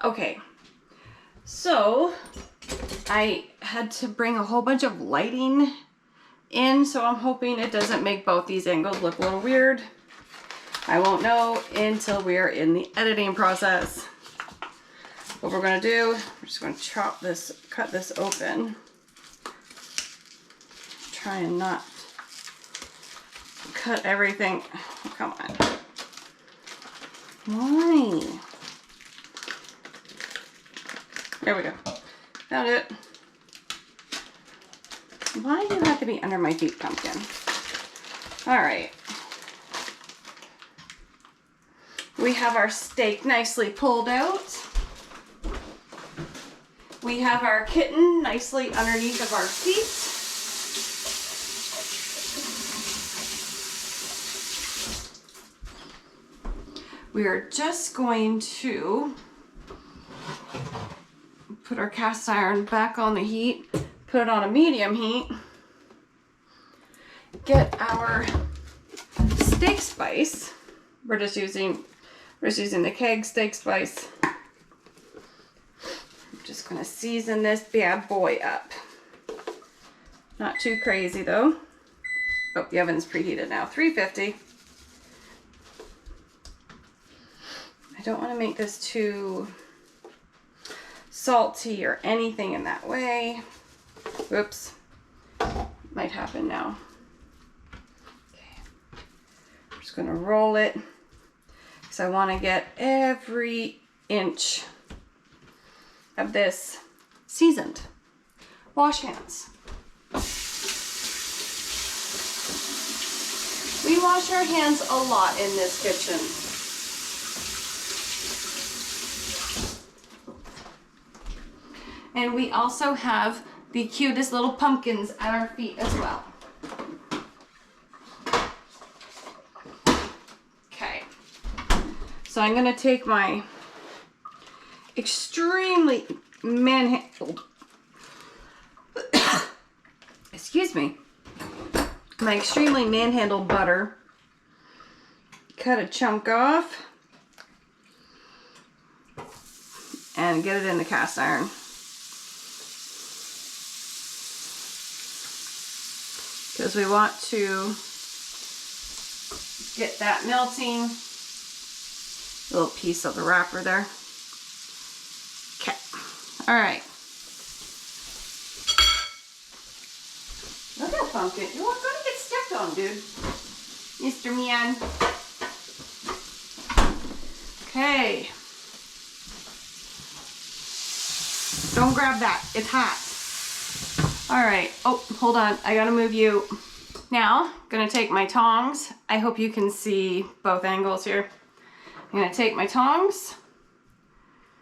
Okay, so I had to bring a whole bunch of lighting in, so I'm hoping it doesn't make both these angles look a little weird. I won't know until we are in the editing process. What we're gonna do, we're just gonna cut this open. Try and not cut everything. Oh, come on. Why? There we go. Found it. Why do you have to be under my feet, pumpkin? All right. We have our steak nicely pulled out. We have our kitten nicely underneath of our feet. We are just going to put our cast iron back on the heat, put it on a medium heat, get our steak spice. We're just using the keg steak spice. I'm just gonna season this bad boy up. Not too crazy though. Oh, the oven's preheated now, 350. I don't want to make this too salty or anything in that way. Whoops. Might happen now. Okay. I'm just gonna roll it because I want to get every inch of this seasoned. Wash hands. We wash our hands a lot in this kitchen. And we also have the cutest little pumpkins at our feet as well. Okay. So I'm gonna take my extremely manhandled, excuse me, my extremely manhandled butter, cut a chunk off, and get it in the cast iron. Because we want to get that melting. Little piece of the wrapper there. Okay. All right. Look at Pumpkin. You're gonna get stepped on, dude. Mr. Man. Okay. Don't grab that. It's hot. All right. Oh, hold on. I gotta move you. Now, gonna take my tongs. I hope you can see both angles here. I'm gonna take my tongs,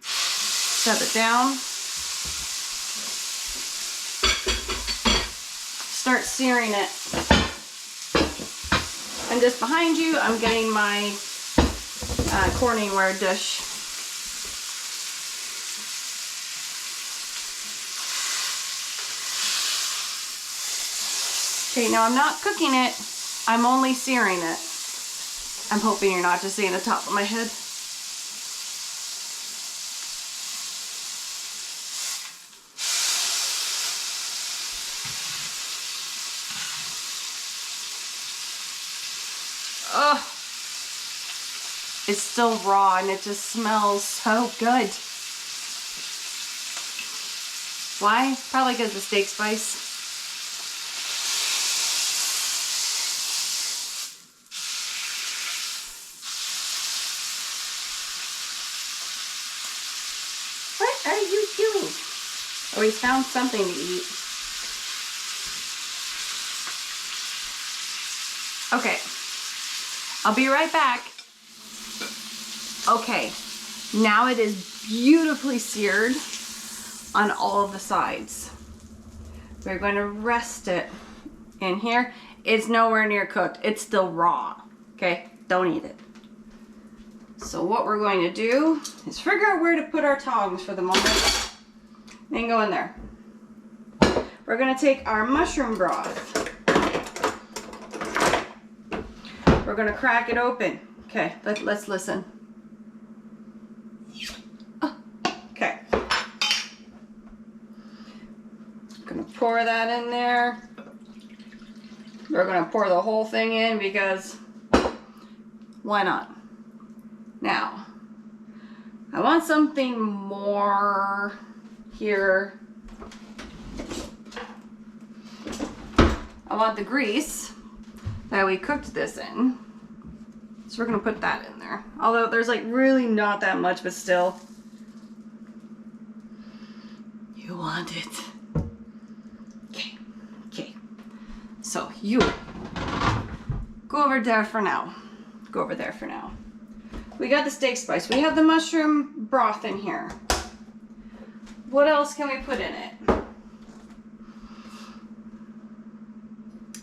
set it down, start searing it. And just behind you, I'm getting my Corningware dish. Okay, now I'm not cooking it, I'm only searing it. I'm hoping you're not just seeing the top of my head. Ugh. It's still raw and it just smells so good. Why? Probably because the steak spice. What are you doing? Oh, he's found something to eat. Okay, I'll be right back. Okay, now it is beautifully seared on all of the sides. We're going to rest it in here. It's nowhere near cooked. It's still raw. Okay, don't eat it. So what we're going to do is figure out where to put our tongs for the moment and go in there. We're going to take our mushroom broth. We're going to crack it open. Okay, let's listen. Oh, Gonna pour that in there. We're gonna pour the whole thing in because why not? Now, I want something more here. I want the grease that we cooked this in. So we're gonna put that in there. Although there's like really not that much, but still. You want it. Okay, okay. So you go over there for now. Go over there for now. We got the steak spice. We have the mushroom broth in here. What else can we put in it?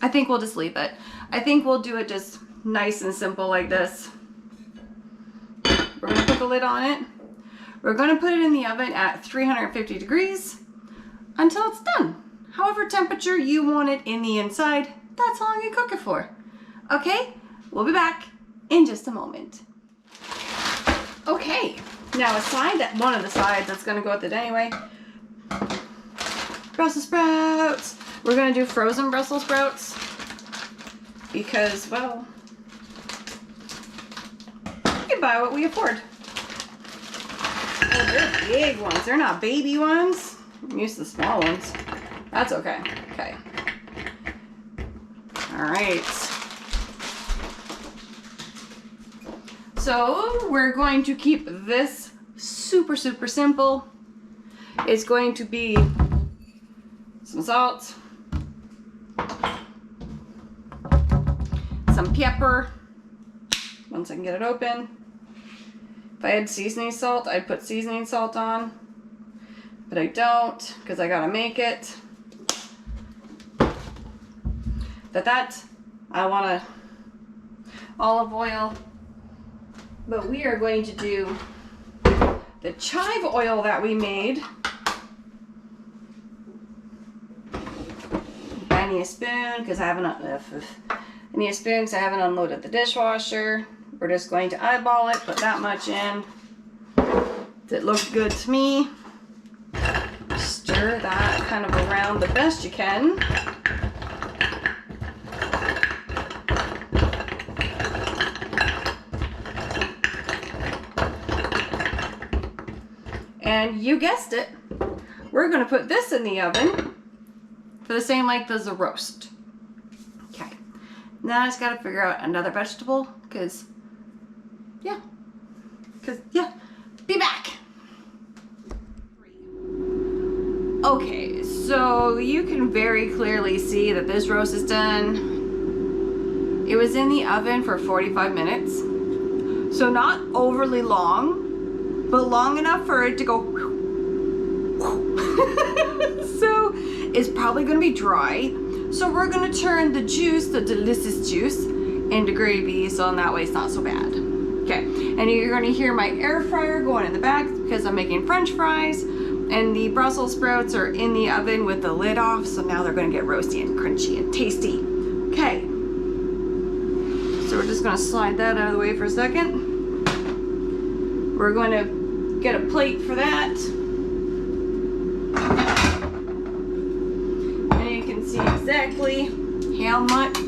I think we'll just leave it. I think we'll do it just nice and simple like this. We're gonna put the lid on it. We're gonna put it in the oven at 350 degrees until it's done. However temperature you want it in the inside, that's how long you cook it for. Okay, we'll be back in just a moment. Okay, now one of the sides that's gonna go with it anyway. Brussels sprouts. We're gonna do frozen Brussels sprouts because, well, we can buy what we afford. Oh, they're big ones. They're not baby ones. I'm used to the small ones. That's okay. Okay. All right. So we're going to keep this super, super simple. It's going to be some salt, some pepper, once I can get it open. If I had seasoning salt, I'd put seasoning salt on, but I don't because I gotta make it. I want olive oil, but we are going to do the chive oil that we made. I need a spoon because I haven't unloaded the dishwasher. We're just going to eyeball it, put that much in. It looks good to me. Stir that kind of around the best you can. And you guessed it, we're gonna put this in the oven for the same length as the roast. Okay, now I just gotta figure out another vegetable, because be back. Okay, so you can very clearly see that this roast is done. It was in the oven for 45 minutes. So not overly long, but long enough for it to go. So it's probably gonna be dry. So we're gonna turn the juice, the delicious juice, into gravy, so in that way it's not so bad. Okay, and you're gonna hear my air fryer going in the back because I'm making French fries, and the Brussels sprouts are in the oven with the lid off, so now they're gonna get roasty and crunchy and tasty. Okay, so we're just gonna slide that out of the way for a second. We're going to get a plate for that. And you can see exactly how much,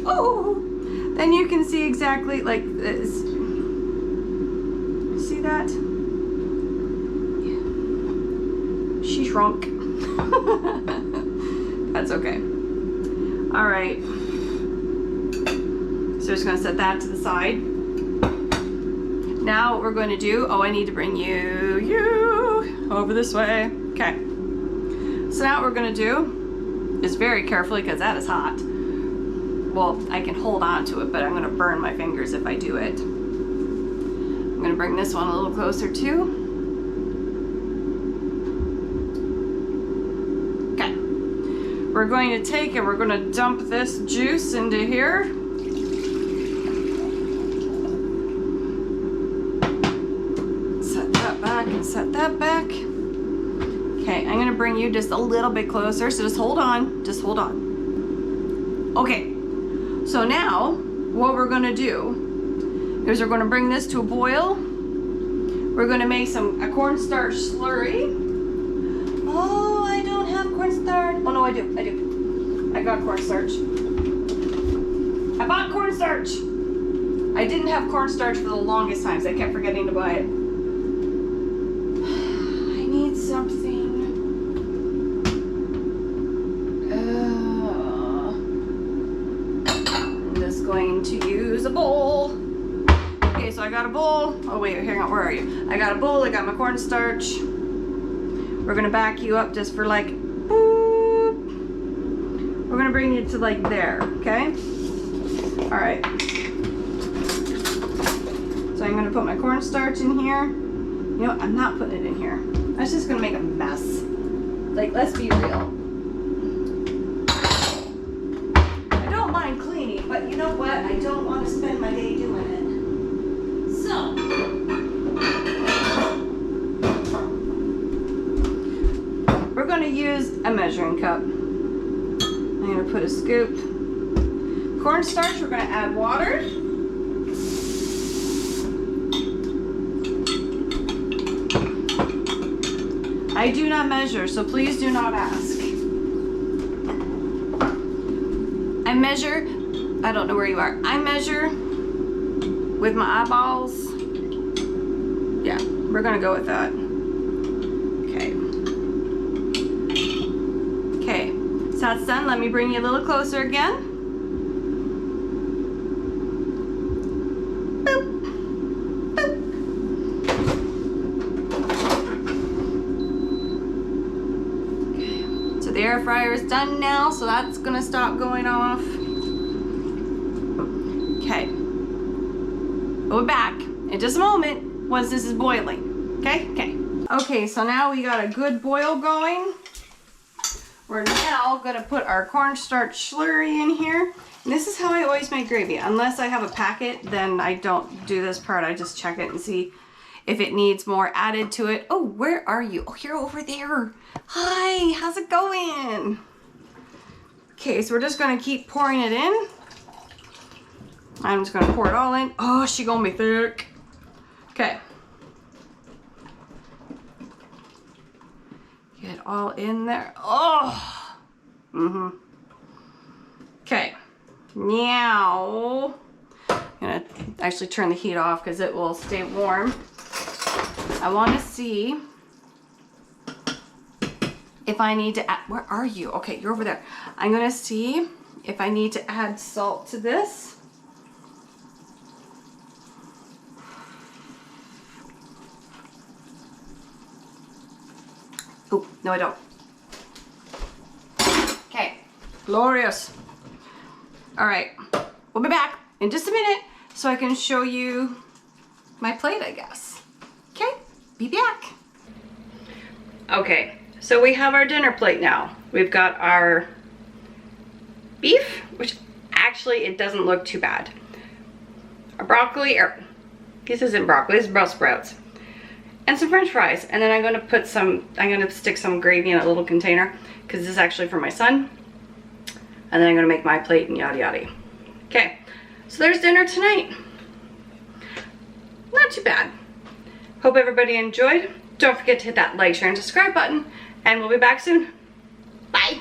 then you can see exactly like this. See that? Yeah. She shrunk. That's okay. All right. So just gonna set that to the side. Now what we're going to do, I need to bring you over this way. Okay. So now what we're going to do is very carefully, because that is hot. Well, I can hold on to it, but I'm going to burn my fingers if I do it. I'm going to bring this one a little closer too. Okay. We're going to take and we're going to dump this juice into here. Set that back. Okay, I'm gonna bring you just a little bit closer, so just hold on, Okay, so now what we're gonna do is we're gonna bring this to a boil. We're gonna make a cornstarch slurry. Oh, I don't have cornstarch. Oh no, I do. I got cornstarch. I bought cornstarch. I didn't have cornstarch for the longest time, so I kept forgetting to buy it. I need something. I'm just going to use a bowl. Okay, so I got a bowl. Oh wait, hang on, where are you? I got a bowl, I got my cornstarch. We're gonna back you up just for like, boop. We're gonna bring you to like there, okay? All right. So I'm gonna put my cornstarch in here. You know what, I'm not putting it in here. That's just gonna make a mess. Like, let's be real. I don't mind cleaning, but you know what? I don't want to spend my day doing it. So, we're going to use a measuring cup. I'm going to put a scoop. Cornstarch, we're going to add water. I do not measure, so please do not ask. I measure, I don't know where you are. I measure with my eyeballs. Yeah, we're gonna go with that. Okay. Okay, so that's done. Let me bring you a little closer again. Boop. Boop. Okay, so the air fryer is done now, so that's gonna stop going off. Okay. We'll be back in just a moment once this is boiling. Okay? Okay. Okay, so now we got a good boil going. We're now gonna put our cornstarch slurry in here. And this is how I always make gravy. Unless I have a packet, then I don't do this part. I just check it and see if it needs more added to it. Oh, where are you? Oh, you're over there. Hi, how's it going? Okay, so we're just gonna keep pouring it in. I'm just gonna pour it all in. Oh, she gonna be thick. Okay. Get it all in there. Oh. Okay. Now, I'm gonna actually turn the heat off because it will stay warm. I want to see if I need to add, where are you? Okay, you're over there. I'm gonna see if I need to add salt to this. Oh, no I don't. Okay, glorious. All right, we'll be back in just a minute so I can show you my plate, I guess. Okay, be back. Okay, so we have our dinner plate now. We've got our beef, which actually it doesn't look too bad. Our broccoli, or this isn't broccoli, this is Brussels sprouts. And some french fries. And then I'm gonna put some, I'm gonna stick some gravy in a little container because this is actually for my son. And then I'm gonna make my plate and yada yada. Okay, so there's dinner tonight. Not too bad. Hope everybody enjoyed. Don't forget to hit that like, share, and subscribe button. And we'll be back soon. Bye.